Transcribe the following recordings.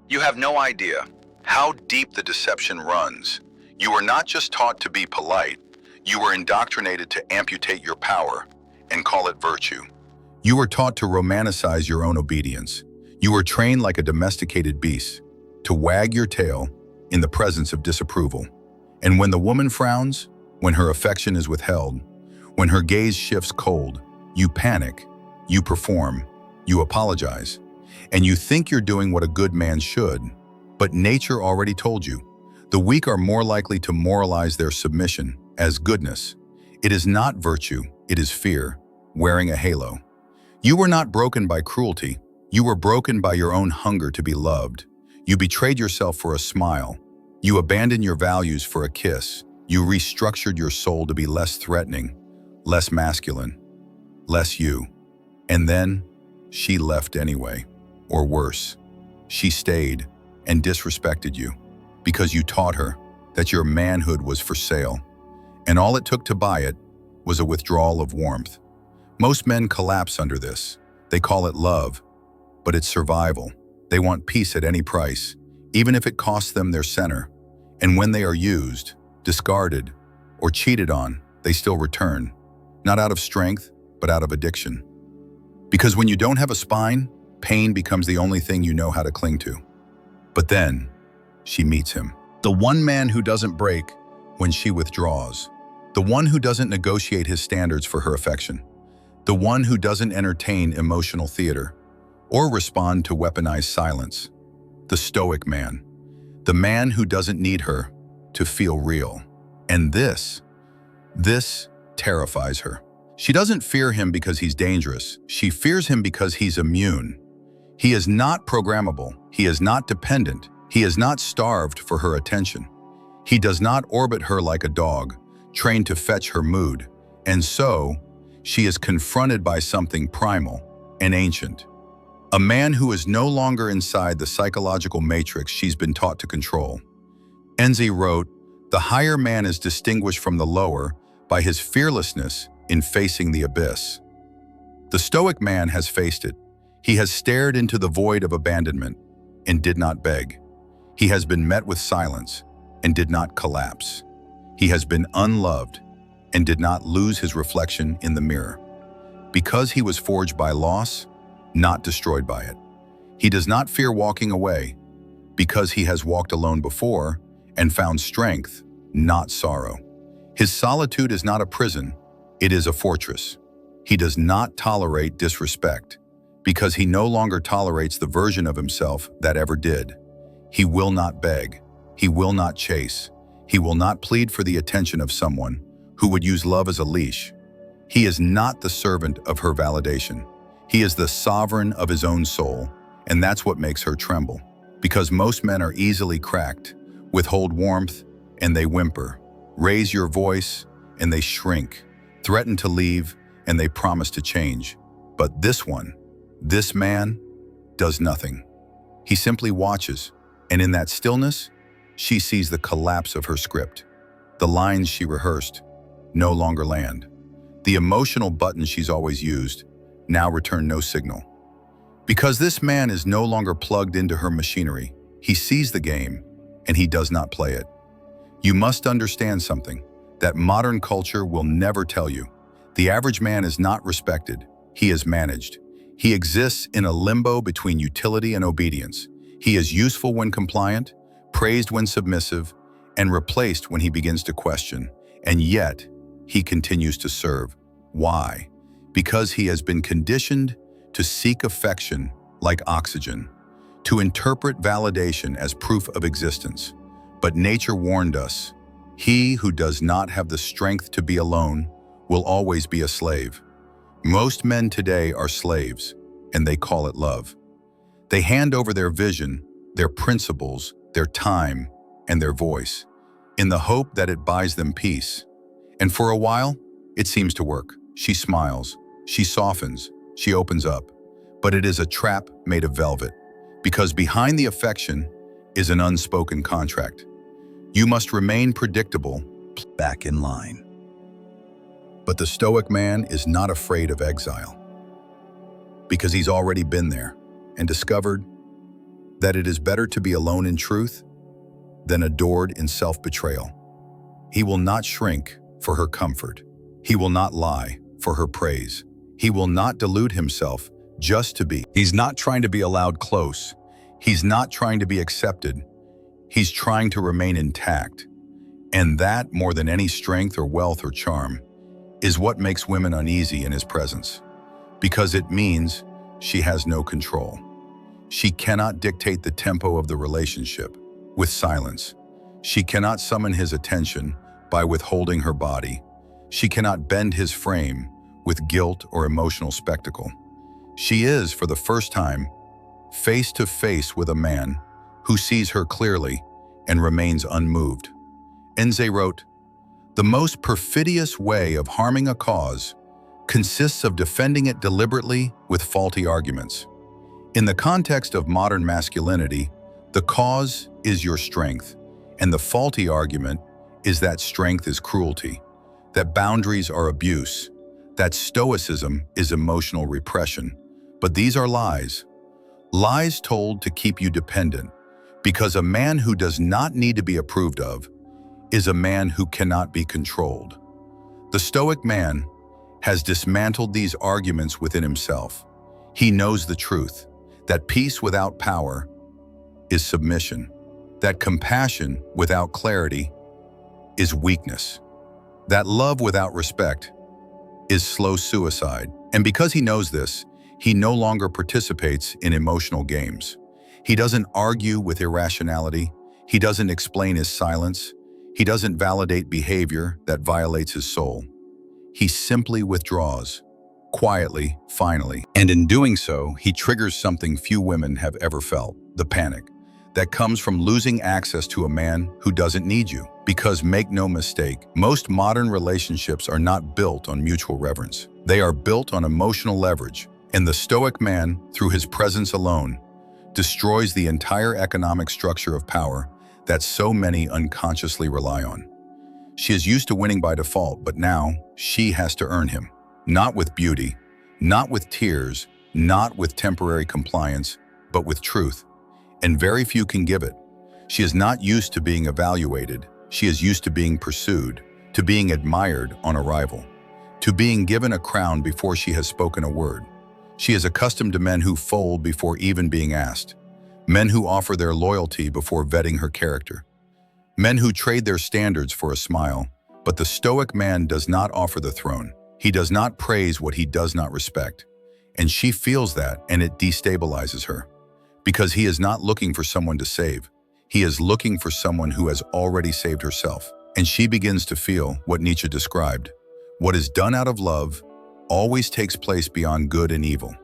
You have no idea how deep the deception runs. You were not just taught to be polite, you were indoctrinated to amputate your power and call it virtue. You were taught to romanticize your own obedience. You were trained like a domesticated beast, to wag your tail in the presence of disapproval. And when the woman frowns, when her affection is withheld, when her gaze shifts cold, you panic, you perform, you apologize, and you think you're doing what a good man should. But nature already told you. The weak are more likely to moralize their submission as goodness. It is not virtue, it is fear, wearing a halo. You were not broken by cruelty. You were broken by your own hunger to be loved. You betrayed yourself for a smile. You abandoned your values for a kiss. You restructured your soul to be less threatening, less masculine, less you. And then, she left anyway. Or worse, she stayed and disrespected you because you taught her that your manhood was for sale. And all it took to buy it was a withdrawal of warmth. Most men collapse under this. They call it love, but it's survival. They want peace at any price, even if it costs them their center. And when they are used, discarded, or cheated on, they still return, not out of strength, but out of addiction. Because when you don't have a spine, pain becomes the only thing you know how to cling to. But then, she meets him. The one man who doesn't break when she withdraws. The one who doesn't negotiate his standards for her affection. The one who doesn't entertain emotional theater or respond to weaponized silence. The Stoic man. The man who doesn't need her to feel real. And this terrifies her. She doesn't fear him because he's dangerous. She fears him because he's immune. He is not programmable. He is not dependent. He is not starved for her attention. He does not orbit her like a dog, trained to fetch her mood. And so, she is confronted by something primal and ancient. A man who is no longer inside the psychological matrix she's been taught to control. Enzi wrote, "The higher man is distinguished from the lower by his fearlessness in facing the abyss." The Stoic man has faced it. He has stared into the void of abandonment and did not beg. He has been met with silence and did not collapse. He has been unloved and did not lose his reflection in the mirror. Because he was forged by loss, not destroyed by it. He does not fear walking away because he has walked alone before and found strength, not sorrow. His solitude is not a prison, it is a fortress. He does not tolerate disrespect because he no longer tolerates the version of himself that ever did. He will not beg. He will not chase. He will not plead for the attention of someone who would use love as a leash. He is not the servant of her validation. He is the sovereign of his own soul, and that's what makes her tremble. Because most men are easily cracked, withhold warmth, and they whimper. Raise your voice, and they shrink. Threaten to leave, and they promise to change. But this one, this man, does nothing. He simply watches, and in that stillness, she sees the collapse of her script. The lines she rehearsed no longer land. The emotional buttons she's always used now return no signal. Because this man is no longer plugged into her machinery, he sees the game, and he does not play it. You must understand something that modern culture will never tell you. The average man is not respected, he is managed. He exists in a limbo between utility and obedience. He is useful when compliant, praised when submissive, and replaced when he begins to question. And yet, he continues to serve. Why? Because he has been conditioned to seek affection like oxygen, to interpret validation as proof of existence. But nature warned us, he who does not have the strength to be alone will always be a slave. Most men today are slaves, and they call it love. They hand over their vision, their principles, their time, and their voice, in the hope that it buys them peace. And for a while, it seems to work. She smiles, she softens, she opens up. But it is a trap made of velvet, because behind the affection is an unspoken contract. You must remain predictable, back in line. But the Stoic man is not afraid of exile, because he's already been there and discovered that it is better to be alone in truth than adored in self-betrayal. He will not shrink for her comfort. He will not lie for her praise. He will not delude himself just to be. He's not trying to be allowed close. He's not trying to be accepted. He's trying to remain intact. And that, more than any strength or wealth or charm, is what makes women uneasy in his presence. Because it means she has no control. She cannot dictate the tempo of the relationship with silence. She cannot summon his attention by withholding her body. She cannot bend his frame with guilt or emotional spectacle. She is, for the first time, face to face with a man who sees her clearly and remains unmoved. Enze wrote, "The most perfidious way of harming a cause consists of defending it deliberately with faulty arguments." In the context of modern masculinity, the cause is your strength, and the faulty argument is that strength is cruelty, that boundaries are abuse, that stoicism is emotional repression. But these are lies. Lies told to keep you dependent, because a man who does not need to be approved of is a man who cannot be controlled. The Stoic man has dismantled these arguments within himself. He knows the truth, that peace without power is submission, that compassion without clarity is weakness, that love without respect is slow suicide. And because he knows this, he no longer participates in emotional games. He doesn't argue with irrationality. He doesn't explain his silence. He doesn't validate behavior that violates his soul. He simply withdraws, quietly, finally. And in doing so, he triggers something few women have ever felt, the panic that comes from losing access to a man who doesn't need you. Because make no mistake, most modern relationships are not built on mutual reverence. They are built on emotional leverage, and the Stoic man, through his presence alone, destroys the entire economic structure of power that so many unconsciously rely on. She is used to winning by default, but now she has to earn him. Not with beauty, not with tears, not with temporary compliance, but with truth. And very few can give it. She is not used to being evaluated. She is used to being pursued, to being admired on arrival, to being given a crown before she has spoken a word. She is accustomed to men who fold before even being asked, men who offer their loyalty before vetting her character, men who trade their standards for a smile. But the Stoic man does not offer the throne. He does not praise what he does not respect. And she feels that, and it destabilizes her. Because he is not looking for someone to save. He is looking for someone who has already saved herself. And she begins to feel what Nietzsche described. What is done out of love always takes place beyond good and evil.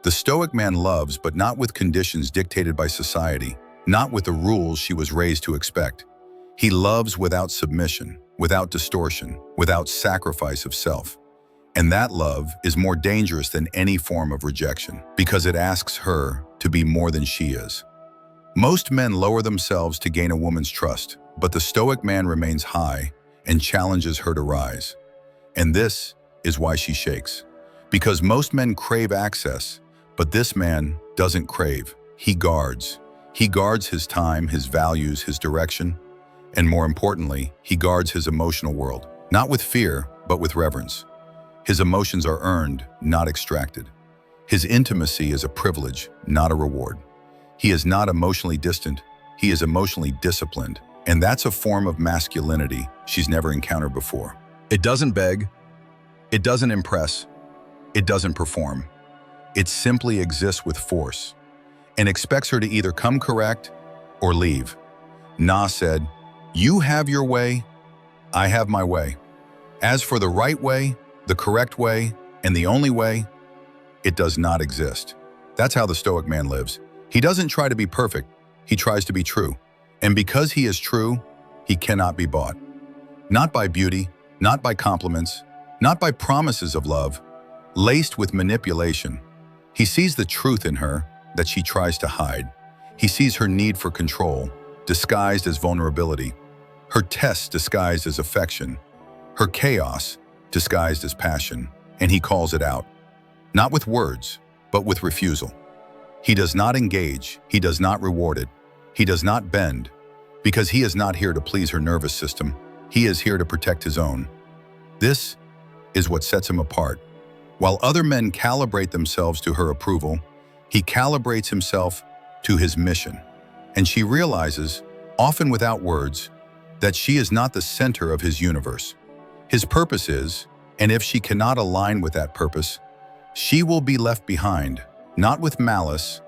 The Stoic man loves, but not with conditions dictated by society, not with the rules she was raised to expect. He loves without submission, without distortion, without sacrifice of self. And that love is more dangerous than any form of rejection, because it asks her to be more than she is. Most men lower themselves to gain a woman's trust, but the Stoic man remains high and challenges her to rise. And this is why she shakes. Because most men crave access, but this man doesn't crave. He guards. He guards his time, his values, his direction, and more importantly, he guards his emotional world, not with fear, but with reverence. His emotions are earned, not extracted. His intimacy is a privilege, not a reward. He is not emotionally distant, he is emotionally disciplined. And that's a form of masculinity she's never encountered before. It doesn't beg, it doesn't impress, it doesn't perform. It simply exists with force and expects her to either come correct or leave. Na said, "You have your way, I have my way. As for the right way, the correct way, and the only way, it does not exist." That's how the Stoic man lives. He doesn't try to be perfect, he tries to be true. And because he is true, he cannot be bought. Not by beauty, not by compliments, not by promises of love, laced with manipulation. He sees the truth in her that she tries to hide. He sees her need for control, disguised as vulnerability, her tests disguised as affection, her chaos disguised as passion, and he calls it out. Not with words, but with refusal. He does not engage, he does not reward it, he does not bend, because he is not here to please her nervous system, he is here to protect his own. This is what sets him apart. While other men calibrate themselves to her approval, he calibrates himself to his mission. And she realizes, often without words, that she is not the center of his universe. His purpose is, and if she cannot align with that purpose, she will be left behind, not with malice,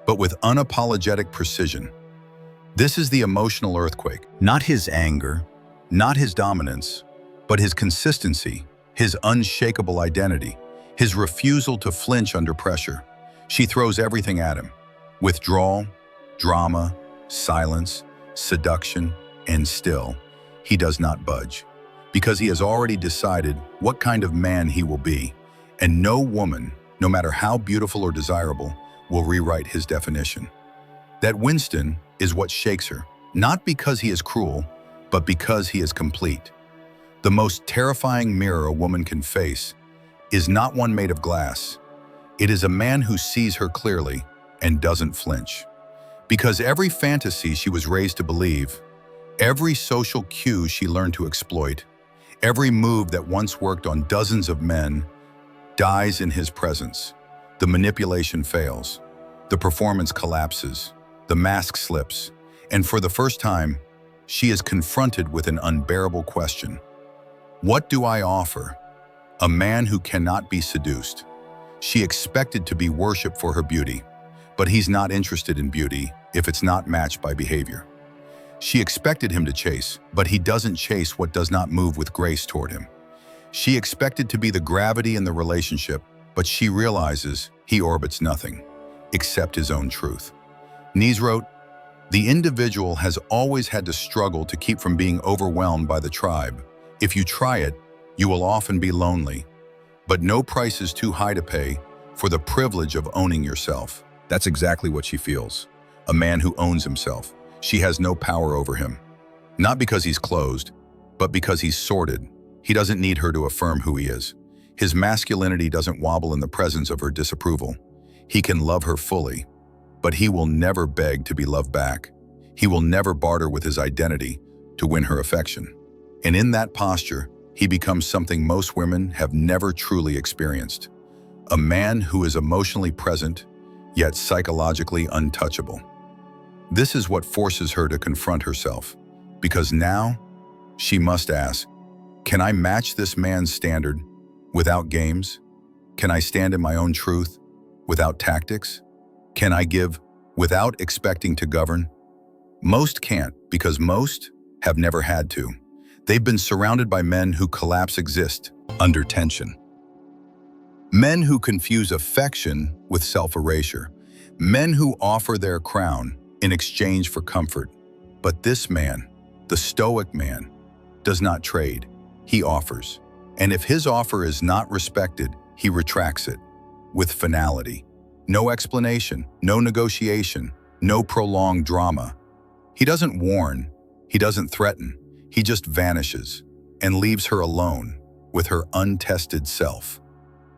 but with unapologetic precision. This is the emotional earthquake, not his anger, not his dominance, but his consistency, his unshakable identity, his refusal to flinch under pressure. She throws everything at him: withdrawal, drama, silence, seduction, and still, he does not budge, because he has already decided what kind of man he will be, and no woman, no matter how beautiful or desirable, will rewrite his definition. That Winston is what shakes her, not because he is cruel, but because he is complete. The most terrifying mirror a woman can face is not one made of glass. It is a man who sees her clearly and doesn't flinch. Because every fantasy she was raised to believe, every social cue she learned to exploit, every move that once worked on dozens of men dies in his presence. The manipulation fails, the performance collapses, the mask slips, and for the first time, she is confronted with an unbearable question. What do I offer? A man who cannot be seduced. She expected to be worshipped for her beauty, but he's not interested in beauty if it's not matched by behavior. She expected him to chase, but he doesn't chase what does not move with grace toward him. She expected to be the gravity in the relationship, but she realizes he orbits nothing except his own truth. Nietzsche wrote, "The individual has always had to struggle to keep from being overwhelmed by the tribe. If you try it, you will often be lonely, but no price is too high to pay for the privilege of owning yourself." That's exactly what she feels. A man who owns himself. She has no power over him. Not because he's closed, but because he's sorted. He doesn't need her to affirm who he is. His masculinity doesn't wobble in the presence of her disapproval. He can love her fully, but he will never beg to be loved back. He will never barter with his identity to win her affection. And in that posture, he becomes something most women have never truly experienced. A man who is emotionally present, yet psychologically untouchable. This is what forces her to confront herself, because now she must ask, can I match this man's standard without games? Can I stand in my own truth without tactics? Can I give without expecting to govern? Most can't, because most have never had to. They've been surrounded by men who collapse exist under tension. Men who confuse affection with self-erasure. Men who offer their crown in exchange for comfort. But this man, the Stoic man, does not trade. He offers. And if his offer is not respected, he retracts it with finality. No explanation, no negotiation, no prolonged drama. He doesn't warn, he doesn't threaten, he just vanishes and leaves her alone with her untested self.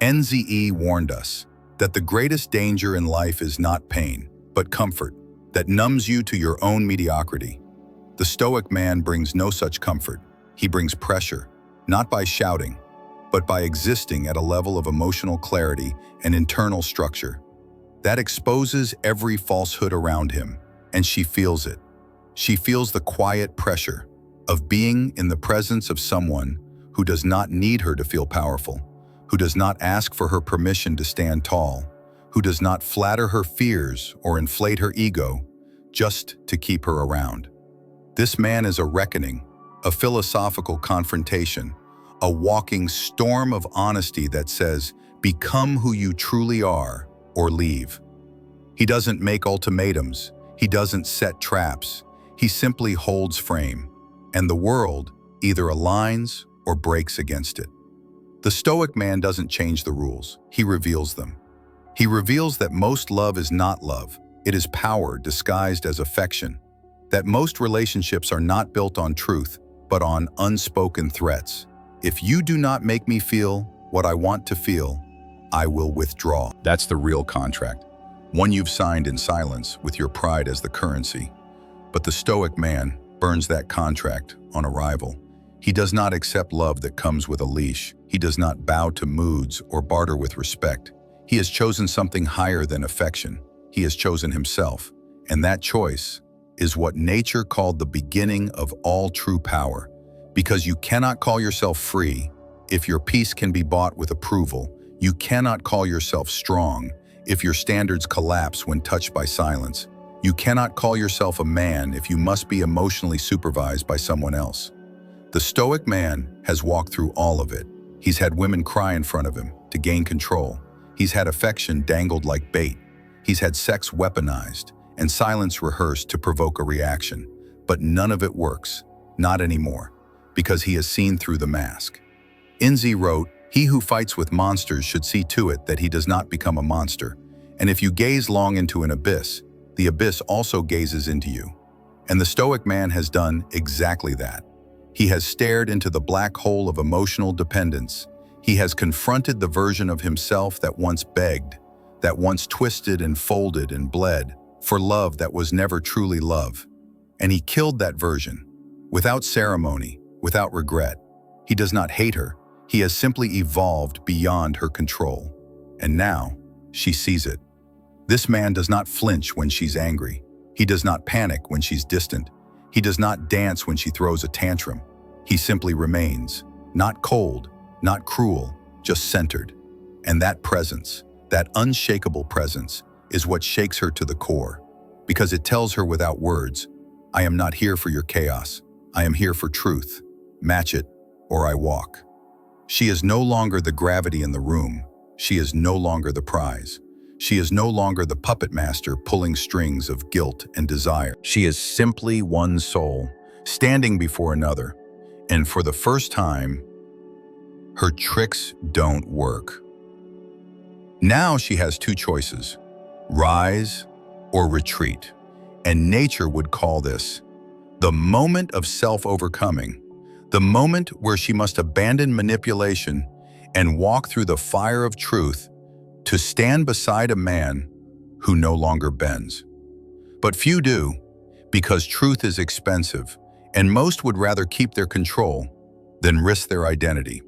NZE warned us that the greatest danger in life is not pain, but comfort that numbs you to your own mediocrity. The Stoic man brings no such comfort. He brings pressure, not by shouting, but by existing at a level of emotional clarity and internal structure. That exposes every falsehood around him, and she feels it. She feels the quiet pressure of being in the presence of someone who does not need her to feel powerful, who does not ask for her permission to stand tall, who does not flatter her fears or inflate her ego just to keep her around. This man is a reckoning, a philosophical confrontation, a walking storm of honesty that says, become who you truly are or leave. He doesn't make ultimatums. He doesn't set traps. He simply holds frame, and the world either aligns or breaks against it. The Stoic man doesn't change the rules. He reveals them. He reveals that most love is not love. It is power disguised as affection. That most relationships are not built on truth, but on unspoken threats. If you do not make me feel what I want to feel, I will withdraw. That's the real contract. one you've signed in silence with your pride as the currency. But the Stoic man burns that contract on arrival. He does not accept love that comes with a leash. He does not bow to moods or barter with respect. He has chosen something higher than affection. He has chosen himself. And that choice is what nature called the beginning of all true power. Because you cannot call yourself free if your peace can be bought with approval. You cannot call yourself strong if your standards collapse when touched by silence. You cannot call yourself a man if you must be emotionally supervised by someone else. The Stoic man has walked through all of it. He's had women cry in front of him to gain control. He's had affection dangled like bait. He's had sex weaponized and silence rehearsed to provoke a reaction. But none of it works, not anymore, because he has seen through the mask. Nietzsche wrote, "He who fights with monsters should see to it that he does not become a monster. And if you gaze long into an abyss, the abyss also gazes into you." And the Stoic man has done exactly that. He has stared into the black hole of emotional dependence. He has confronted the version of himself that once begged, that once twisted and folded and bled for love that was never truly love. And he killed that version, without ceremony, without regret. He does not hate her. He has simply evolved beyond her control. And now, she sees it. This man does not flinch when she's angry. He does not panic when she's distant. He does not dance when she throws a tantrum. He simply remains, not cold, not cruel, just centered. And that presence, that unshakable presence, is what shakes her to the core, because it tells her without words, "I am not here for your chaos. I am here for truth. Match it, or I walk." She is no longer the gravity in the room. She is no longer the prize. She is no longer the puppet master pulling strings of guilt and desire. She is simply one soul, standing before another. And for the first time, her tricks don't work. Now she has two choices: rise or retreat. And nature would call this the moment of self-overcoming, the moment where she must abandon manipulation and walk through the fire of truth to stand beside a man who no longer bends. But few do, because truth is expensive, and most would rather keep their control than risk their identity.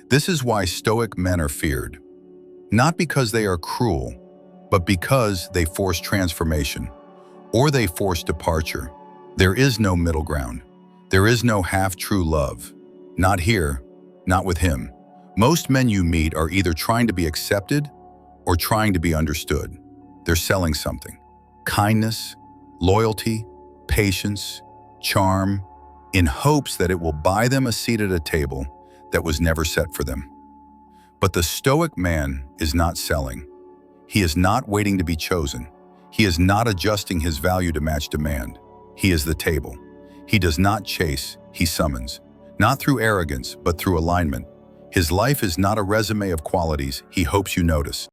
This is why Stoic men are feared. Not because they are cruel, but because they force transformation, or they force departure. There is no middle ground. There is no half-true love. Not here, not with him. Most men you meet are either trying to be accepted or trying to be understood. They're selling something: kindness, loyalty, patience, charm, in hopes that it will buy them a seat at a table that was never set for them. But the Stoic man is not selling. He is not waiting to be chosen. He is not adjusting his value to match demand. He is the table. He does not chase, he summons. Not through arrogance, but through alignment. His life is not a resume of qualities he hopes you notice.